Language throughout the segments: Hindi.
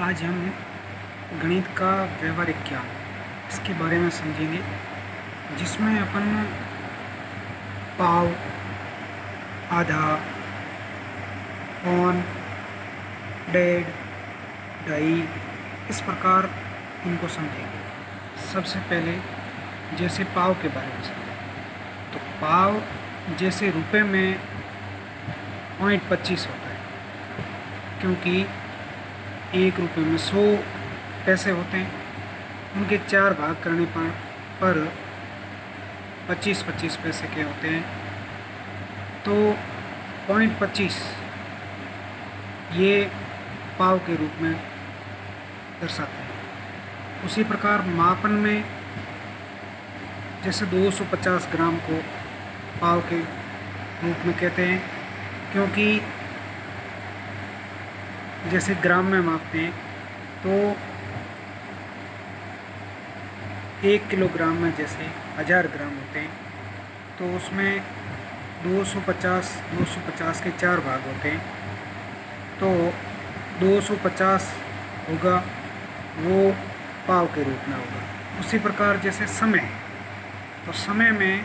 आज हम गणित का व्यवहारिक ज्ञान इसके बारे में समझेंगे, जिसमें अपन पाव, आधा, पौन, डेढ़, ढाई इस प्रकार इनको समझेंगे। सबसे पहले जैसे पाव के बारे में समझें तो पाव जैसे रुपए में 0.25 होता है, क्योंकि 1 रुपये में 100 पैसे होते हैं। उनके 4 भाग करने पर 25-25 पैसे के होते हैं, तो 0.25 ये पाव के रूप में दर्शाते हैं। उसी प्रकार मापन में जैसे 250 ग्राम को पाव के रूप में कहते हैं, क्योंकि जैसे ग्राम में मापते हैं तो 1 किलोग्राम में जैसे 1000 ग्राम होते हैं, तो उसमें 250 के 4 भाग होते हैं, तो 250 होगा, वो पाव के रूप में होगा। उसी प्रकार जैसे समय, तो समय में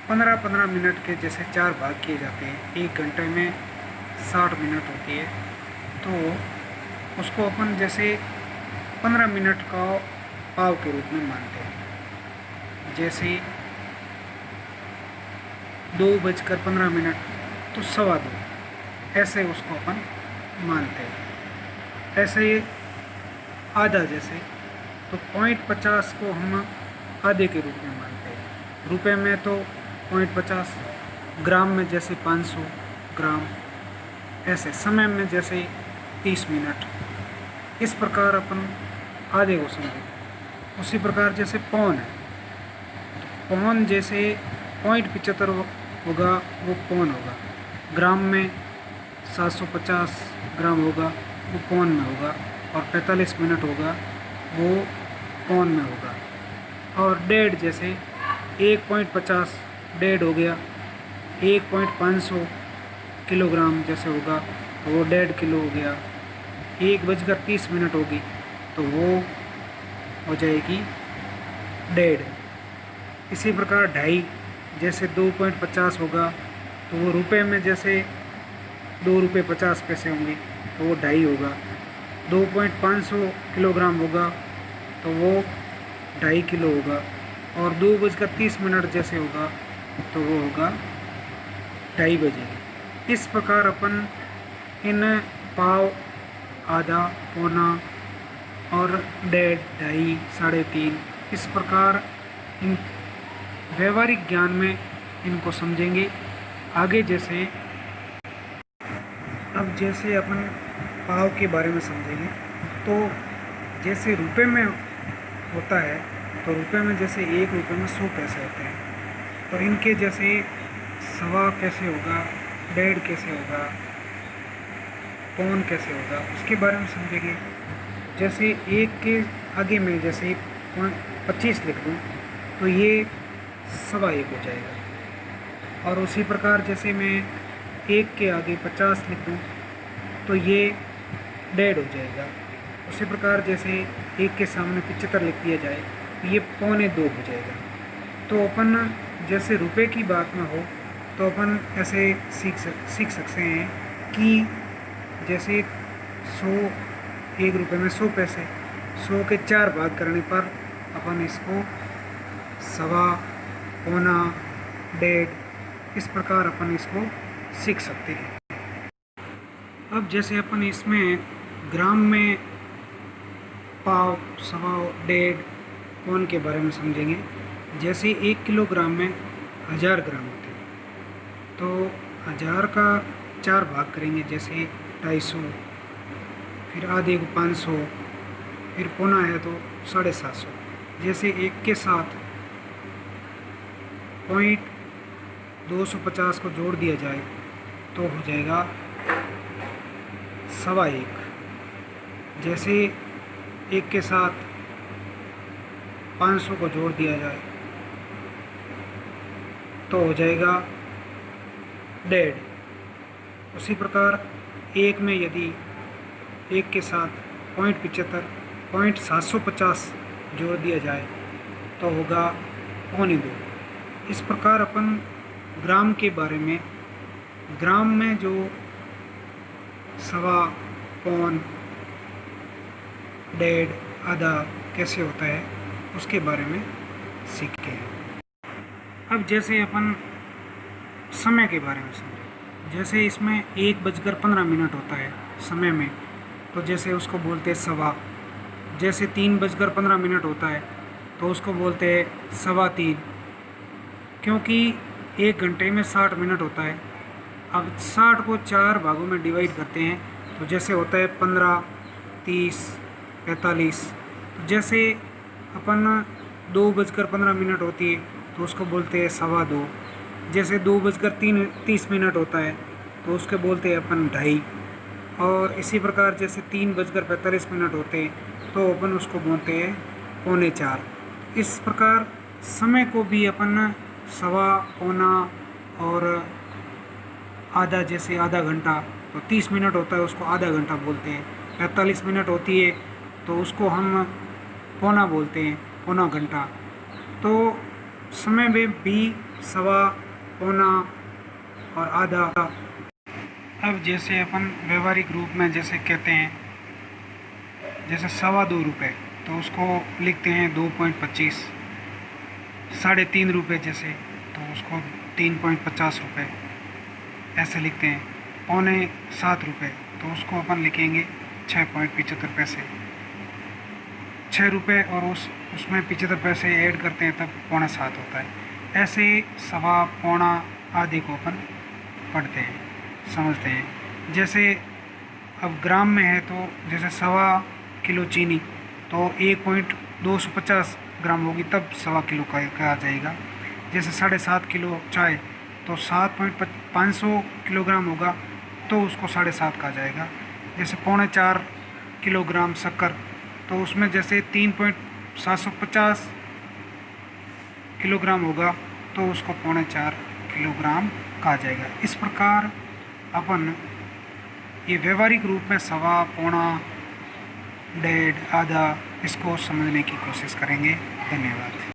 15-15 मिनट के जैसे 4 भाग किए जाते हैं। 1 घंटे में 60 मिनट होती है, तो उसको अपन जैसे 15 मिनट का पाव के रूप में मानते हैं। जैसे 2:15 तो 2:15 ऐसे उसको अपन मानते हैं। ऐसे ही आधा जैसे तो 0.50 को हम आधे के रूप में मानते हैं। रुपए में तो 0.50, ग्राम में जैसे 500 ग्राम, ऐसे समय में जैसे 30 मिनट, इस प्रकार अपन आधे को समझें। उसी प्रकार जैसे पौन है, पौन जैसे 0.75 होगा, वो पौन होगा। ग्राम में 750 ग्राम होगा, वो पौन में होगा, और 45 मिनट होगा, वो पौन में होगा। और डेढ़ जैसे 1.50 डेढ़ हो गया, 1.500 किलोग्राम जैसे होगा, तो वो 1.5 किलो हो गया। 1:30 होगी तो वो हो जाएगी डेढ़। इसी प्रकार ढाई जैसे 2.50 होगा, तो वो रुपए में जैसे 2 रुपये 50 पैसे होंगे, तो वो ढाई होगा। 2.500 किलोग्राम होगा, तो वो 2.5 किलो होगा। और 2:30 जैसे होगा, तो वो होगा 2:30 बजे। इस प्रकार अपन इन पाव, आधा, पौना और डेढ़, ढाई, 3.5 इस प्रकार इन व्यवहारिक ज्ञान में इनको समझेंगे। आगे जैसे अब जैसे अपन पाव के बारे में समझेंगे, तो जैसे रुपए में होता है, तो रुपए में जैसे 1 रुपये में 100 पैसे होते हैं, तो इनके जैसे सवा कैसे होगा, डेढ़ कैसे होगा, पौन कैसे होगा, उसके बारे में समझेंगे। जैसे 1 के आगे में जैसे 25 लिख दूँ, तो ये 1.25 हो जाएगा। और उसी प्रकार जैसे मैं 1 के आगे 50 लिख दूँ, तो ये 1.5 हो जाएगा। उसी प्रकार जैसे 1 के सामने 75 लिख दिया जाए, तो ये 1.25 हो जाएगा। तो अपन जैसे रुपए की बात में हो, तो अपन ऐसे सीख सकते हैं कि जैसे 1 रुपये में 100 पैसे, 100 के 4 भाग करने पर अपन इसको सवा, पौना, डेढ़ इस प्रकार अपन इसको सीख सकते हैं। अब जैसे अपन इसमें ग्राम में पाव, सवा, डेढ़, पौन के बारे में समझेंगे। जैसे 1 किलोग्राम में 1000 ग्राम होते हैं, तो 1000 का 4 भाग करेंगे, जैसे 250, फिर आधे को 500, फिर पौना है तो 750। जैसे 1 के साथ 0.250 को जोड़ दिया जाए, तो हो जाएगा 1.25। जैसे 1 के साथ 500 को जोड़ दिया जाए, तो हो जाएगा 1.5। उसी प्रकार 1 में यदि 1 के साथ 0.75 0.750 जोड़ दिया जाए तो होगा 1.25। इस प्रकार अपन ग्राम के बारे में, ग्राम में जो सवा, पौन, डेढ़, आधा कैसे होता है उसके बारे में सीखे हैं। अब जैसे अपन समय के बारे में समझें, जैसे इसमें 1:15 होता है समय में, तो जैसे उसको बोलते हैं सवा। जैसे 3:15 होता है तो उसको बोलते हैं सवा तीन, क्योंकि 1 घंटे में 60 मिनट होता है। अब 60 को 4 भागों में डिवाइड करते हैं तो जैसे होता है 15, 30, 45। तो जैसे अपन 2:15 होती है तो उसको बोलते हैं सवा दो। जैसे 2:30 होता है तो उसके बोलते हैं अपन ढाई। और इसी प्रकार जैसे 3:45 होते हैं तो अपन उसको बोलते हैं पौने चार। इस प्रकार समय को भी अपन सवा, पौना और आधा, जैसे आधा घंटा तो 30 मिनट होता है उसको आधा घंटा बोलते हैं। 45 मिनट होती है तो उसको हम पौना बोलते हैं, पौना घंटा। तो समय में भी सवा, पौना और आधा। अब जैसे अपन व्यवहारिक रूप में जैसे कहते हैं, जैसे ₹2.25 तो उसको लिखते हैं 2.25। ₹3.5 जैसे तो उसको 3.50 रुपये ऐसे लिखते हैं। ₹6.75 तो उसको अपन लिखेंगे 6.75 पैसे। ₹6 और उसमें 75 पैसे ऐड करते हैं तब ₹6.25 होता है। ऐसे सवा, पौना, आधे को अपन पढ़ते हैं, समझते हैं। जैसे अब ग्राम में है तो जैसे सवा किलो चीनी तो 1.250 ग्राम होगी तब सवा किलो का आ जाएगा। जैसे 7.5 किलो चाय तो 7.500 किलोग्राम होगा तो उसको 7.5 का आ जाएगा। जैसे 4.25 किलोग्राम शक्कर तो उसमें जैसे 3.750 किलोग्राम होगा तो उसको 4.25 किलोग्राम का आ जाएगा। इस प्रकार अपन ये व्यवहारिक रूप में सवा, पौना, डेढ़, आधा इसको समझने की कोशिश करेंगे। धन्यवाद।